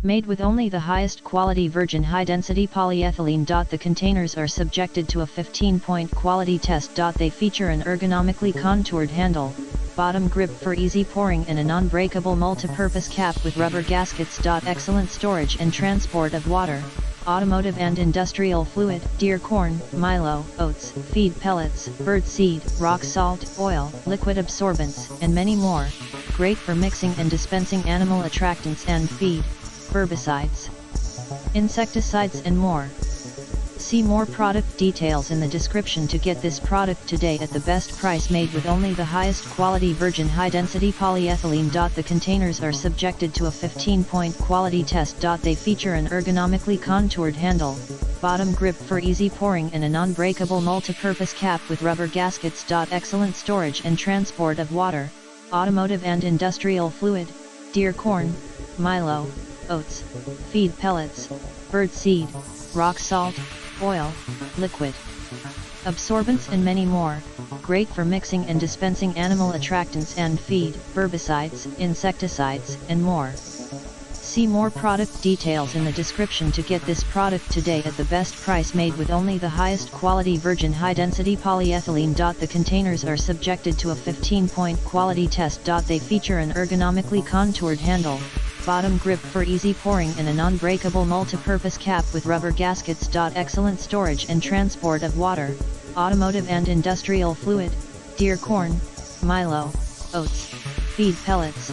Made with only the highest quality virgin high-density polyethylene. The containers are subjected to a 15-point quality test. They feature an ergonomically contoured handle, bottom grip for easy pouring, and a non-breakable multipurpose cap with rubber gaskets. Excellent storage and transport of water, automotive and industrial fluid, deer corn, milo, oats, feed pellets, bird seed, rock salt, oil, liquid absorbents, and many more. Great for mixing and dispensing animal attractants and feed, berbicides, insecticides and more. See more product details in the description to get this product today at the best price, made with only the highest quality virgin high-density polyethylene. The containers are subjected to a 15-point quality test. They feature an ergonomically contoured handle, bottom grip for easy pouring, and a non-breakable multipurpose cap with rubber gaskets. Excellent storage and transport of water, automotive and industrial fluid, deer corn, milo, oats, feed pellets, bird seed, rock salt, oil, liquid absorbents and many more. Great for mixing and dispensing animal attractants and feed, herbicides, insecticides, and more. See more product details in the description to get this product today at the best price, made with only the highest quality virgin high-density polyethylene. The containers are subjected to a 15-point quality test. They feature an ergonomically contoured handle, bottom grip for easy pouring, and a non-breakable multipurpose cap with rubber gaskets. Excellent storage and transport of water, automotive and industrial fluid, deer corn, milo, oats, feed pellets,